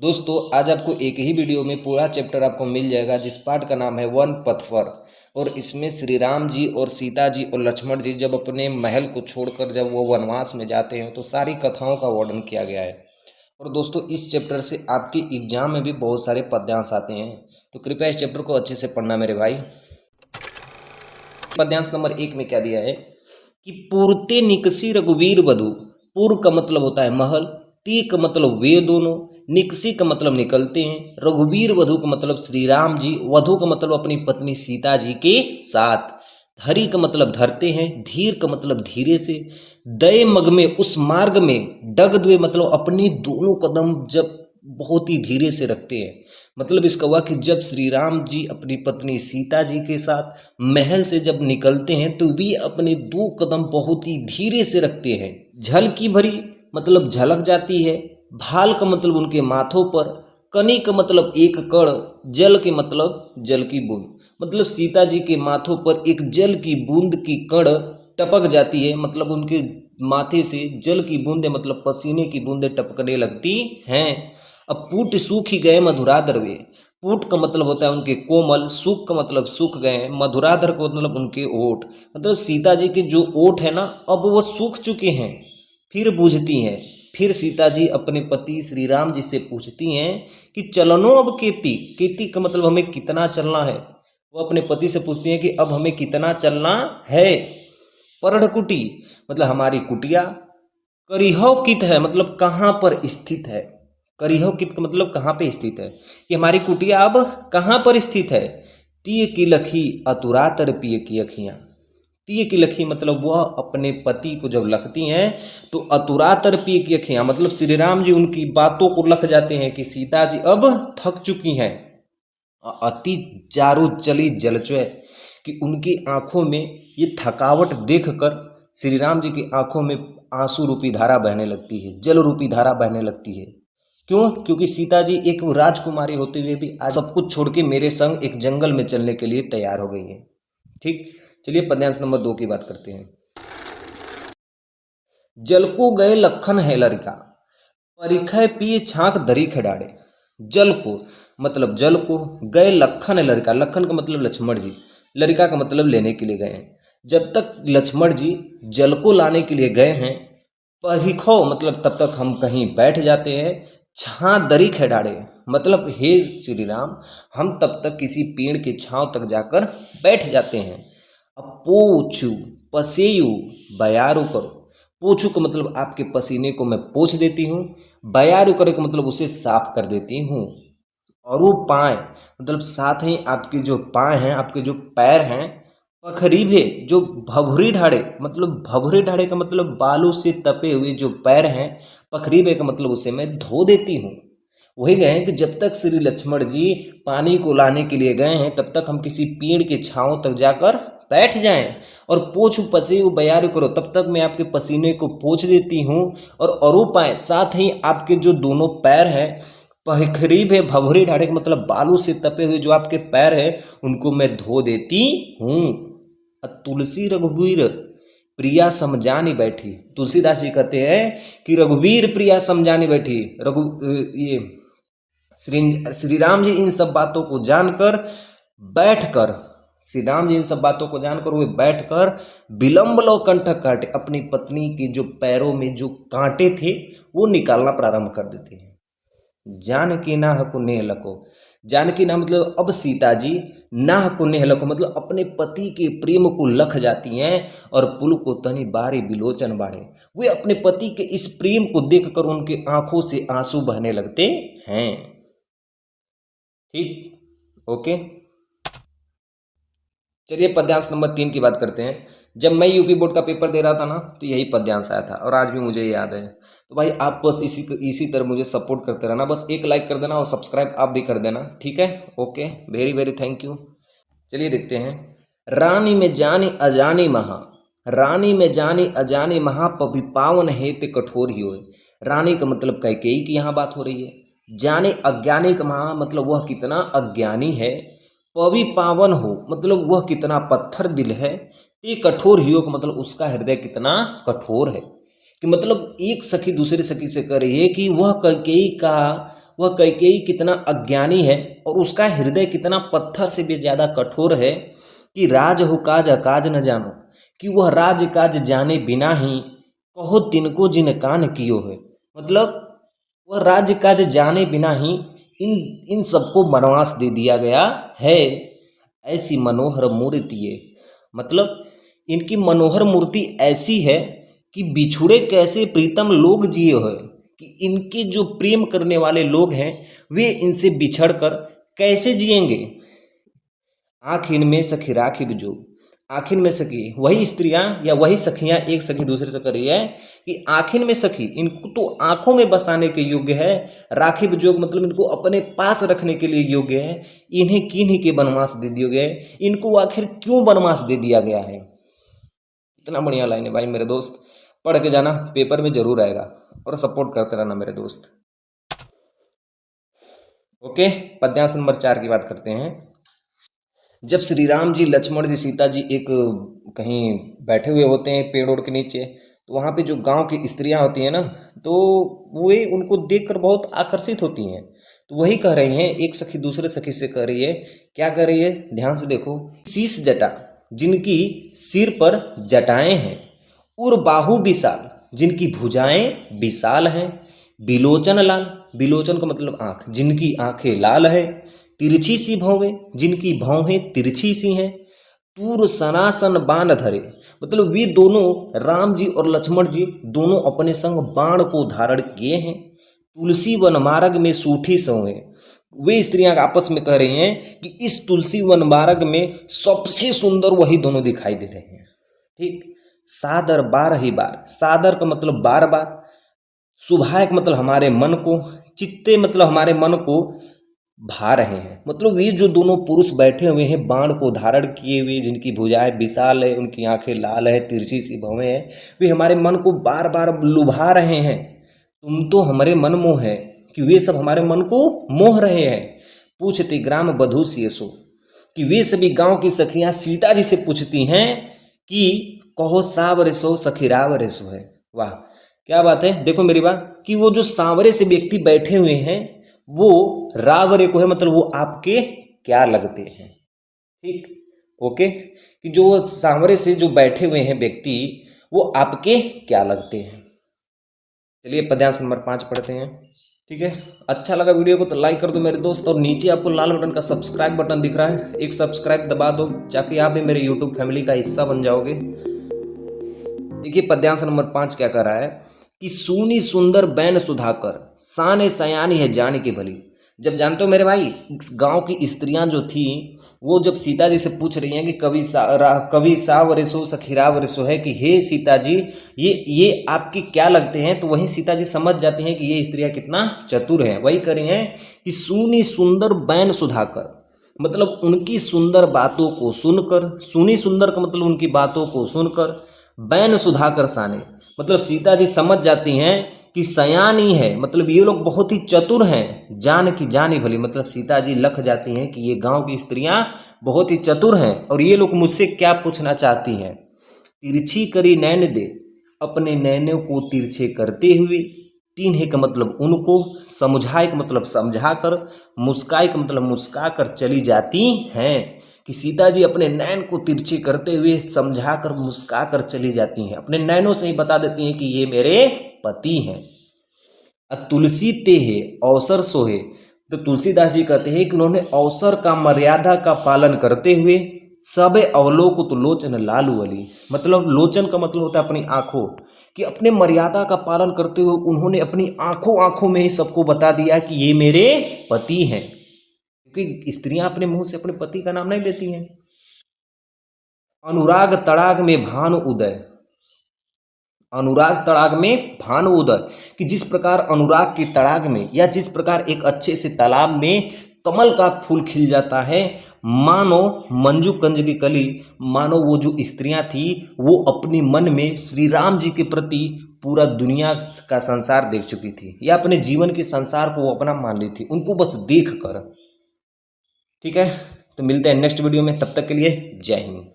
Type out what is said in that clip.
दोस्तों आज आपको एक ही वीडियो में पूरा चैप्टर आपको मिल जाएगा जिस पार्ट का नाम है वन पथ पर। और इसमें श्री राम जी और सीता जी और लक्ष्मण जी जब अपने महल को छोड़कर जब वो वनवास में जाते हैं तो सारी कथाओं का वर्णन किया गया है। और दोस्तों इस चैप्टर से आपके एग्जाम में भी बहुत सारे पद्यांश आते हैं, तो कृपया इस चैप्टर को अच्छे से पढ़ना मेरे भाई। पद्यांश नंबर 1 में क्या दिया है कि पूर्ते निकसी रघुवीर वधु। पूर्व का मतलब होता है महल, ती का मतलब वे दोनों, निकसी का मतलब निकलते हैं, रघुवीर वधु का मतलब श्री राम जी, वधु का मतलब अपनी पत्नी सीता जी के साथ, हरि का मतलब धरते हैं, धीर का मतलब धीरे से, दय मग में उस मार्ग में, डग द्वे मतलब अपनी दोनों कदम जब बहुत ही धीरे से रखते हैं। मतलब इसका हुआ कि जब श्री राम जी अपनी पत्नी सीता जी के साथ महल से जब निकलते हैं तो वे अपने दो कदम बहुत ही धीरे से रखते हैं। झल की भरी मतलब झलक जाती है, भाल का मतलब उनके माथों पर, कनी का मतलब एक कण, जल के मतलब जल की बूंद। मतलब सीता जी के माथों पर एक जल की बूंद की कण टपक जाती है, मतलब उनके माथे से जल की बूंदें मतलब पसीने की बूंदें टपकने लगती हैं। अब पूट सूख ही गए मधुराधर वे। पूट का मतलब होता है उनके कोमल, सूख का मतलब सूख गए, मधुराधर का मतलब उनके ओठ। मतलब सीता जी के जो ओठ है ना अब वो सूख चुके हैं। फिर बूझती हैं, फिर सीता जी अपने पति श्री राम जी से पूछती हैं कि चलनो अब केती। केती का मतलब हमें कितना चलना है। वो अपने पति से पूछती हैं कि अब हमें कितना चलना है। परढ़कुटी मतलब हमारी कुटिया, करिहव कित है मतलब कहाँ पर स्थित है। करिहव कित का मतलब कहाँ पे स्थित है, कि हमारी कुटिया अब कहाँ पर स्थित है। तीय की लखी अतुरातर पिय की अखियाँ। तीय की लखी मतलब वह अपने पति को जब लखती हैं तो अतुरातर पिय की अखियाँ मतलब श्री राम जी उनकी बातों को लख जाते हैं कि सीता जी अब थक चुकी हैं। अति चारु चली जलचय कि उनकी आंखों में ये थकावट देखकर श्री राम जी की आंखों में आंसू रूपी धारा बहने लगती है, जल रूपी धारा बहने लगती है। क्यों? क्योंकि सीता जी एक राजकुमारी होते हुए भी आज सब कुछ छोड़ के मेरे संग एक जंगल में चलने के लिए तैयार हो गई है। ठीक, चलिए पद्यांश नंबर 2 की बात करते हैं। जल को गए लखन है लड़का, परिखय पिए छाक दरी खिडाड़े। जल को मतलब जल को, गए लखन है लड़का, लखन का मतलब लक्ष्मण जी, लड़का का मतलब लेने के लिए गए हैं। जब तक लक्ष्मण जी जल को लाने के लिए गए हैं, परिखो मतलब तब तक हम कहीं बैठ जाते हैं, छा दरी खिडाड़े मतलब हे श्री राम हम तब तक किसी पेड़ के छांव तक जाकर बैठ जाते हैं। अब पोछू पसेयू बयारू करो। पोछू का मतलब आपके पसीने को मैं पोछ देती हूँ, बयारू करे का मतलब उसे साफ कर देती हूँ। और वो पाए मतलब साथ ही आपके जो पाए हैं, आपके जो पैर हैं, पखरीभे जो भभुरी ढाड़े मतलब भभुरी ढाड़े का मतलब बालू से तपे हुए जो पैर हैं, पखरीभे का मतलब उसे मैं धो देती हूँ। वही गए हैं कि जब तक श्री लक्ष्मण जी पानी को लाने के लिए गए हैं तब तक हम किसी पेड़ के छांव तक जाकर बैठ जाएं और पोछू पसेऊ बयारू करो, तब तक मैं आपके पसीने को पोछ देती हूँ। और अरू पाए साथ ही आपके जो दोनों पैर हैं, पखरीब है भभरी ढाड़े का मतलब बालू से तपे हुए जो आपके पैर है उनको मैं धो देती हूँ। तुलसी रघुवीर प्रिया समझानी बैठी। तुलसीदास जी कहते हैं कि रघुवीर प्रिया समझानी बैठी। ये श्री राम जी इन सब बातों को जानकर बैठकर, श्री राम जी इन सब बातों को जानकर वे बैठकर विलंब लो कंठक काटे, अपनी पत्नी के जो पैरों में जो कांटे थे वो निकालना प्रारंभ कर देते हैं। जानकी नाह को नेह लको, जानकी ना मतलब अब सीता जी, नाह को नेह लको मतलब अपने पति के प्रेम को लख जाती हैं। और पुल को तनी बारे बिलोचन बाढ़े, वे अपने पति के इस प्रेम को देखकर उनके आंखों से आंसू बहने लगते हैं। ठीक, ओके, चलिए पद्यांश नंबर 3 की बात करते हैं। जब मैं यूपी बोर्ड का पेपर दे रहा था ना तो यही पद्यांश आया था और आज भी मुझे याद है। तो भाई आप बस इसी तरह मुझे सपोर्ट करते रहना, बस एक लाइक कर देना और सब्सक्राइब आप भी कर देना, ठीक है। Okay, very very thank you. चलिए देखते हैं। रानी में जानी अजानी महा, रानी में जानी अजानी महा पपि पावन हेत कठोर ही होए। रानी का मतलब कैकेयी की यहाँ बात हो रही है। जाने अज्ञानी का महा मतलब वह कितना अज्ञानी है। पवि पावन हो मतलब वह कितना पत्थर दिल है। ये कठोर ही हो का मतलब उसका हृदय कितना कठोर है। कि मतलब एक सखी दूसरी सखी से कह रही है कि वह कैकेयी का वह कैकेयी कितना अज्ञानी है और उसका हृदय कितना पत्थर से भी ज़्यादा कठोर है कि राज हो काज अकाज न जानो, कि वह राज काज जाने बिना ही कहो तिनको जिन कान कियो है। मतलब वह राज्य काज जाने बिना ही इन इन सबको वनवास दे दिया गया है। ऐसी मनोहर मूर्ति ये, मतलब इनकी मनोहर मूर्ति ऐसी है कि बिछुड़े कैसे प्रीतम लोग जिए हो, कि इनके जो प्रेम करने वाले लोग हैं वे इनसे बिछड़ कर कैसे जिएंगे। आँख इनमें सखी राखी बिजो, आखिन में सखी वही स्त्रियां या वही सखियां एक सखी दूसरे से कर रही है कि आखिन में सखी, इनको तो आंखों में बसाने के योग्य है। राखी बिजोग मतलब इनको अपने पास रखने के लिए योग्य है। इन्हें किन्हीं के वनवास दे दिए गए, इनको आखिर क्यों वनवास दे दिया गया है। इतना बढ़िया लाइन है भाई मेरे दोस्त, पढ़ के जाना, पेपर में जरूर आएगा और सपोर्ट करते रहना मेरे दोस्त। ओके, पद्यांश नंबर 4 की बात करते हैं। जब श्री राम जी, लक्ष्मण जी, सीता जी एक कहीं बैठे हुए होते हैं पेड़ों के नीचे, तो वहाँ पे जो गांव की स्त्रियां होती हैं ना, तो वे उनको देखकर बहुत आकर्षित होती हैं। तो वही कह रही हैं, एक सखी दूसरे सखी से कह रही है, क्या कह रही है, ध्यान से देखो। शीश जटा जिनकी सिर पर जटाएं हैं, उर बाहु विशाल जिनकी भुजाएं विशाल हैं, बिलोचन लाल, बिलोचन का मतलब आंख, जिनकी आंखें लाल है, तिरछी सी भौवें जिनकी भौहें तिरछी सी हैं, तूर सनासन बाण धरे, मतलब वे दोनों राम जी और लक्ष्मण जी दोनों अपने संग बाण को धारण किए हैं। तुलसी वन मार्ग में सूठी सोए, वे स्त्रियां आपस में कह रही हैं कि इस तुलसी वन मार्ग में सबसे सुंदर वही दोनों दिखाई दे रहे हैं। ठीक, सादर बार ही बार, सादर का मतलब बार बार, सुभायक मतलब हमारे मन को, चित्ते मतलब हमारे मन को भा रहे हैं। मतलब ये जो दोनों पुरुष बैठे हुए हैं बाण को धारण किए हुए, जिनकी भुजाएं विशाल है, उनकी आंखें लाल है, तिरछी सी भौवें हैं, वे हमारे मन को बार बार लुभा रहे हैं। तुम तो हमारे मन मोह है, कि वे सब हमारे मन को मोह रहे हैं। पूछते ग्राम बधू सियसो, कि वे सभी गांव की सखियां सीता जी से पूछती हैं कि कहो सावरे सो सखी रावरे सो है। वाह क्या बात है, देखो मेरी बात, कि वो जो सांवरे से व्यक्ति बैठे हुए हैं वो रावरे को है, मतलब वो आपके क्या लगते हैं। ठीक, ओके, कि जो सांवरे से जो बैठे हुए हैं व्यक्ति वो आपके क्या लगते हैं। चलिए पद्यांश नंबर 5 पढ़ते हैं। ठीक है, अच्छा लगा वीडियो को तो लाइक कर दो मेरे दोस्त, और नीचे आपको लाल बटन का सब्सक्राइब बटन दिख रहा है, एक सब्सक्राइब दबा दो ताकि आप भी मेरे यूट्यूब फैमिली का हिस्सा बन जाओगे। देखिए पद्यांश नंबर 5 क्या कर रहा है कि सूनी सुंदर बैन सुधाकर, साने सयानी है जान की भली। जब जानते हो मेरे भाई, गांव की स्त्रियां जो थी वो जब सीता जी से पूछ रही हैं कि कभी सावरेसो सखीरावरेसो है, कि हे सीता जी ये आपके क्या लगते हैं, तो वहीं सीता जी समझ जाती हैं कि ये स्त्रियां कितना चतुर हैं। वही कर रही हैं कि सूनी सुंदर बैन सुधाकर, मतलब उनकी सुंदर बातों को सुनकर, सुनी सुंदर का मतलब उनकी बातों को सुनकर, बैन सुधाकर साने, मतलब सीता जी समझ जाती हैं कि सयानी है, मतलब ये लोग बहुत ही चतुर हैं। जान की जानी भली, मतलब सीता जी लख जाती हैं कि ये गांव की स्त्रियां बहुत ही चतुर हैं और ये लोग मुझसे क्या पूछना चाहती हैं। तिरछी करी नैन दे, अपने नैनों को तिरछे करते हुए, तीन्हे का मतलब उनको, समझाए का मतलब समझा कर, मुस्काई का मतलब मुस्का कर चली जाती हैं। कि सीता जी अपने नैन को तिरछे करते हुए समझा कर मुस्का कर चली जाती हैं, अपने नैनों से ही बता देती हैं कि ये मेरे पति हैं। तुलसी ते है अवसर सोहे, तो तुलसीदास जी कहते हैं कि उन्होंने अवसर का, मर्यादा का पालन करते हुए, सबे अवलोक तो लोचन लालू अली, मतलब लोचन का मतलब होता है अपनी आंखों, कि अपने मर्यादा का पालन करते हुए उन्होंने अपनी आंखों आंखों में ही सबको बता दिया कि ये मेरे पति हैं, क्योंकि स्त्रियां अपने मुंह से अपने पति का नाम नहीं लेती हैं। अनुराग तड़ाग में भानु उदय, अनुराग तड़ाग में भानु उदय, कि जिस प्रकार अनुराग की तड़ाग में या जिस प्रकार एक अच्छे से तालाब में कमल का फूल खिल जाता है, मानो मंजू कंज की कली, मानो वो जो स्त्रियां थी वो अपनी मन में श्री राम जी के प्रति पूरा दुनिया का संसार देख चुकी थी, या अपने जीवन के संसार को वो अपना मान ली थी, उनको बस देख कर। ठीक है, तो मिलते हैं नेक्स्ट वीडियो में, तब तक के लिए जय हिंद।